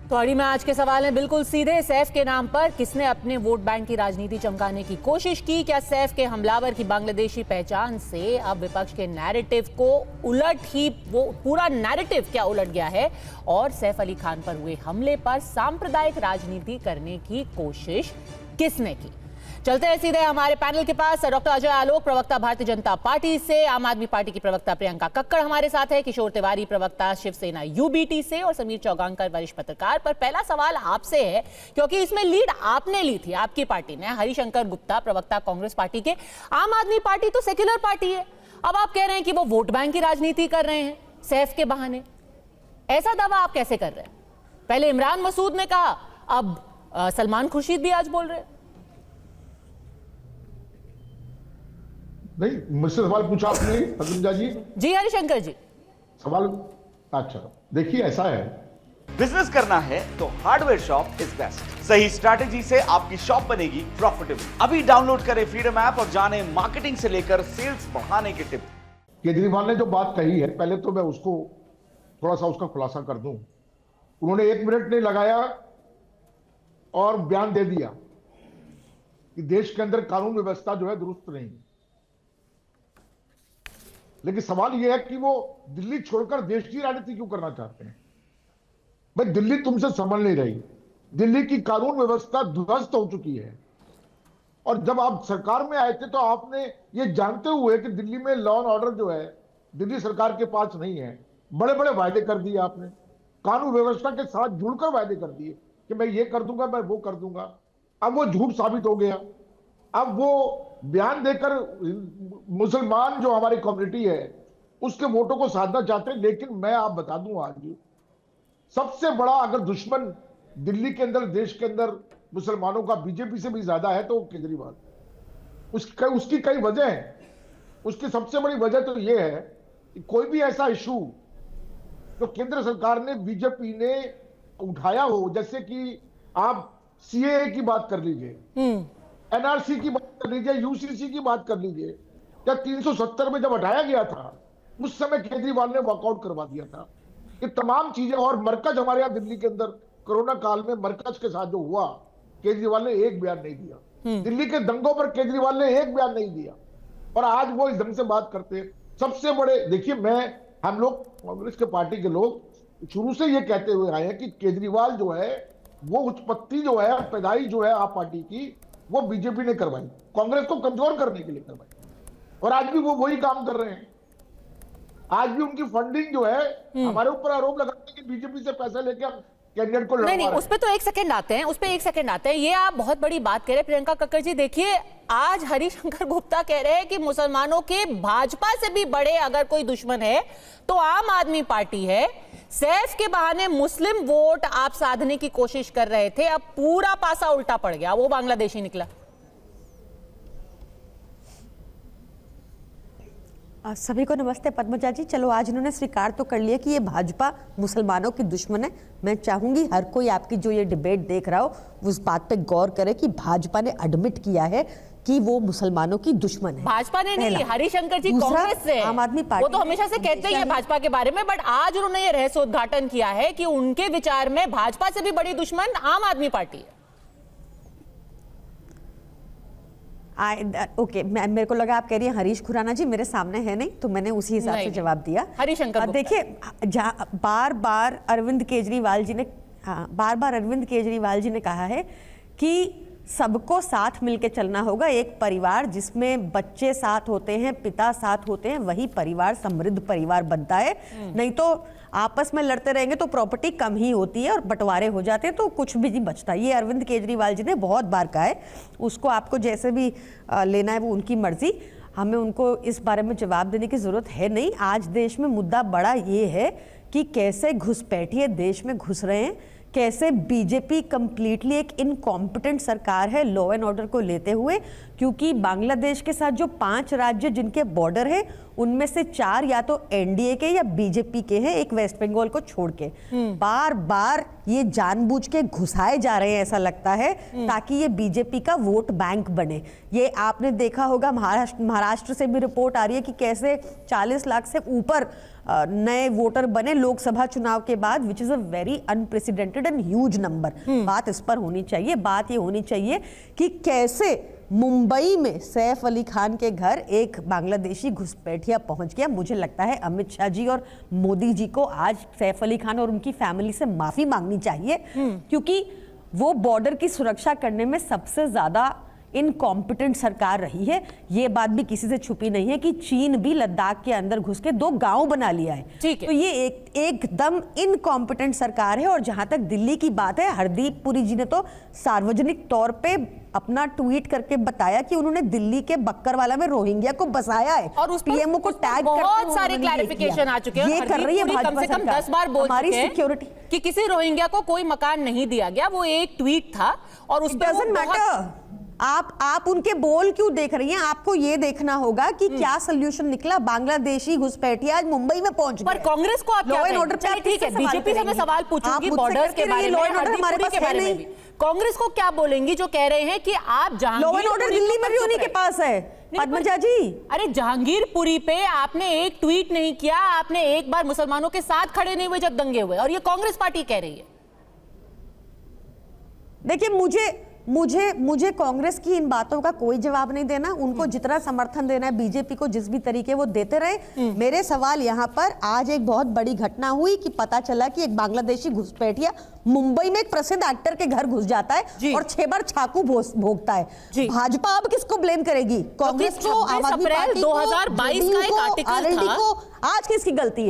तो अड़ी में आज के सवाल हैं बिल्कुल सीधे। सैफ के नाम पर किसने अपने वोट बैंक की राजनीति चमकाने की कोशिश की? क्या सैफ के हमलावर की बांग्लादेशी पहचान से अब विपक्ष के नैरेटिव को वो पूरा नैरेटिव क्या उलट गया है? और सैफ अली खान पर हुए हमले पर सांप्रदायिक राजनीति करने की कोशिश किसने की? चलते हैं सीधे हमारे पैनल के पास। डॉक्टर अजय आलोक, प्रवक्ता भारतीय जनता पार्टी से, आम आदमी पार्टी की प्रवक्ता प्रियंका कक्कड़ हमारे साथ है, किशोर तिवारी प्रवक्ता शिवसेना यूबीटी से और समीर चौगांकर वरिष्ठ पत्रकार। पर पहला सवाल आपसे है, क्योंकि इसमें लीड आपने ली थी, आपकी पार्टी ने। हरिशंकर गुप्ता, प्रवक्ता कांग्रेस पार्टी के। आम आदमी पार्टी तो सेक्युलर पार्टी है, अब आप कह रहे हैं कि वो वोट बैंक की राजनीति कर रहे हैं सैफ के बहाने। ऐसा दावा आप कैसे कर रहे हैं? पहले इमरान मसूद ने कहा, अब सलमान खुर्शीद भी आज बोल रहे हैं। नहीं, मुझसे सवाल पूछा आपने हरिशंकर जी? जी हरिशंकर जी, सवाल अच्छा देखिए, ऐसा है, बिजनेस करना है तो हार्डवेयर शॉप इज बेस्ट। सही स्ट्रैटेजी से आपकी शॉप बनेगी प्रॉफिटेबल। अभी डाउनलोड करें फ्रीडम ऐप और जानें मार्केटिंग से लेकर सेल्स बढ़ाने के टिप। केजरीवाल ने जो बात कही है, पहले तो मैं उसको थोड़ा सा उसका खुलासा कर दूं। उन्होंने 1 मिनट नहीं लगाया और बयान दे दिया कि देश के अंदर कानून व्यवस्था जो है दुरुस्त नहीं है। लेकिन सवाल यह है कि वो दिल्ली छोड़कर देश की राजनीति क्यों करना चाहते हैं? भाई, दिल्ली तुमसे संभल नहीं रही। दिल्ली की कानून व्यवस्था ध्वस्त हो चुकी है। और जब आप सरकार में आए थे तो आपने ये जानते हुए कि दिल्ली में लॉ एंड ऑर्डर जो है दिल्ली सरकार के पास नहीं है, बड़े बड़े वायदे कर दिए आपने, कानून व्यवस्था के साथ जुड़कर वायदे कर दिए कि मैं ये कर दूंगा, मैं वो कर दूंगा। अब वो झूठ साबित हो गया। अब वो बयान देकर मुसलमान जो हमारी कम्युनिटी है उसके वोटों को साधना चाहते हैं। लेकिन मैं आप बता दूं, आज सबसे बड़ा अगर दुश्मन दिल्ली के अंदर, देश के अंदर मुसलमानों का बीजेपी से भी ज्यादा है तो केजरीवाल। उसकी कई वजह हैं। उसकी सबसे बड़ी वजह तो यह है कि कोई भी ऐसा इशू जो केंद्र सरकार ने, बीजेपी ने उठाया हो, जैसे कि आप सीएए की बात कर लीजिए, एनआरसी की बात कर लीजिए, यूसीसी की बात कर लीजिए, क्या 370 में जब हटाया गया था उस समय केजरीवाल ने वॉकआउट करवा दिया था। ये तमाम चीजें, और मरकज हमारे यहाँ दिल्ली के अंदर कोरोना काल में मरकज के साथ जो हुआ, केजरीवाल ने एक बयान नहीं दिया। दिल्ली के दंगों पर केजरीवाल ने एक बयान नहीं दिया। और आज वो इस ढंग से बात करते हैं। सबसे बड़े देखिए, हम लोग कांग्रेस के पार्टी के लोग शुरू से ये कहते हुए आए हैं कि केजरीवाल जो है वो उत्पत्ति जो है, पैदाइश जो है आप पार्टी की, वो बीजेपी ने करवाई, कांग्रेस को कमजोर करने के लिए करवाई। और आज भी वो वही काम कर रहे हैं। आज भी उनकी फंडिंग जो है, हमारे ऊपर आरोप लगाते हैं कि बीजेपी से पैसा लेके हम कैंडिडेट को लड़वा रहे हैं। नहीं, उस पे तो एक सेकंड आते हैं। ये आप बहुत बड़ी बात कह रहे हैं प्रियंका कक्कड़ जी। देखिए, आज हरिशंकर गुप्ता कह रहे हैं कि मुसलमानों के भाजपा से भी बड़े अगर कोई दुश्मन है तो आम आदमी पार्टी है। सैफ के बहाने मुस्लिम वोट आप साधने की कोशिश कर रहे थे, अब पूरा पासा उल्टा पड़ गया, वो बांग्लादेशी निकला। सभी को नमस्ते पद्मजा जी। चलो, आज इन्होंने स्वीकार तो कर लिया कि ये भाजपा मुसलमानों की दुश्मन है। मैं चाहूंगी हर कोई आपकी जो ये डिबेट देख रहा हो उस बात पे गौर करे कि भाजपा ने एडमिट किया है कि वो मुसलमानों की दुश्मन है। भाजपा ने नहीं, हरिशंकर जी कांग्रेस से, आम आदमी पार्टी, वो तो हमेशा से कहते ही है भाजपा के बारे में, बट आज उन्होंने ये रहस्योद्घाटन किया है कि उनके विचार में भाजपा से भी बड़ी दुश्मन आम आदमी पार्टी है। ओके, मेरे को लगा आप कह रही हैं हरीश खुराना जी, मेरे सामने है नहीं तो मैंने उसी हिसाब से जवाब दिया। हरिशंकर देखिए, बार बार अरविंद केजरीवाल जी ने कहा है कि सबको साथ मिलके चलना होगा। एक परिवार जिसमें बच्चे साथ होते हैं, पिता साथ होते हैं, वही परिवार समृद्ध परिवार बनता है। नहीं तो आपस में लड़ते रहेंगे तो प्रॉपर्टी कम ही होती है और बंटवारे हो जाते हैं तो कुछ भी नहीं बचता। ये अरविंद केजरीवाल जी ने बहुत बार कहा है। उसको आपको जैसे भी लेना है वो उनकी मर्जी, हमें उनको इस बारे में जवाब देने की जरूरत है नहीं। आज देश में मुद्दा बड़ा ये है कि कैसे घुसपैठिए देश में घुस रहे हैं, कैसे बीजेपी कंप्लीटली एक इनकॉम्पिटेंट सरकार है लॉ एंड ऑर्डर को लेते हुए। क्योंकि बांग्लादेश के साथ जो 5 राज्य जिनके बॉर्डर है उनमें से 4 या तो एनडीए के या बीजेपी के हैं, एक वेस्ट बंगाल को छोड़ के। बार बार ये जानबूझ के घुसाए जा रहे हैं, ऐसा लगता है, ताकि ये बीजेपी का वोट बैंक बने। ये आपने देखा होगा, महाराष्ट्र से भी रिपोर्ट आ रही है कि कैसे 40 लाख से ऊपर नए वोटर बने लोकसभा चुनाव के बाद, which is a very unprecedented and huge number. बात इस पर होनी चाहिए, बात ये होनी चाहिए कि कैसे मुंबई में सैफ अली खान के घर एक बांग्लादेशी घुसपैठिया पहुंच गया। मुझे लगता है अमित शाह जी और मोदी जी को आज सैफ अली खान और उनकी फैमिली से माफी मांगनी चाहिए, क्योंकि वो बॉर्डर की सुरक्षा करने में सबसे ज्यादा इनकॉम्पिटेंट सरकार रही है। ये बात भी किसी से छुपी नहीं है कि चीन भी लद्दाख के अंदर घुस के 2 गांव बना लिया है। ठीक है। तो ये एकदम इनकॉम्पिटेंट सरकार है। और जहां तक दिल्ली की बात है, हरदीप पुरी जी ने तो सार्वजनिक तौर पे अपना ट्वीट करके बताया कि उन्होंने दिल्ली के बक्करवाला में रोहिंग्या को बसाया है और उस पर पीएमओ को टैग करके बहुत सारे क्लैरिफिकेशन आ चुके हैं। ये कर रही है भाजपा कम से कम सरकार। 10 बार बोल हमारी चुके हैं सिक्योरिटी कि किसी रोहिंग्या को कोई मकान नहीं दिया गया, वो एक ट्वीट था और उस पर डजंट मैटर। आप उनके बोल क्यों देख रही हैं? आपको ये देखना होगा कि क्या सोल्यूशन निकला। बांग्लादेशी घुसपैठिया आज मुंबई में पहुंच गए। पर कांग्रेस को आप लॉ क्या एंड ऑर्डर कहेंगे? चलिए ठीक है, बीजेपी से मैं सवाल पूछूंगी बॉर्डर्स के बारे में, हरदीप पुरी के बारे में भी। कांग्रेस को क्या बोलेंगी जो कह रहे हैं कि आप लॉ एंड ऑर्डर दिल्ली में भी उन्हीं के पास है, पद्मजा जी। अरे जहांगीरपुरी पे आपने एक ट्वीट नहीं किया, आपने एक बार मुसलमानों के साथ खड़े नहीं हुए जब दंगे हुए, और ये कांग्रेस पार्टी कह रही है। देखिए, मुझे कांग्रेस की इन बातों का कोई जवाब नहीं देना। उनको जितना समर्थन देना है बीजेपी को जिस भी तरीके वो देते रहे। मेरे सवाल यहाँ पर, आज एक बहुत बड़ी घटना हुई कि पता चला कि एक बांग्लादेशी घुसपैठिया मुंबई में एक प्रसिद्ध एक्टर के घर घुस जाता है और 6 बार चाकू भोगता है। भाजपा अब किसको ब्लेम करेगी? कांग्रेस को, आम आदमी पार्टी को, 2022 का एक आर्टिकल था। आज किसकी गलती है?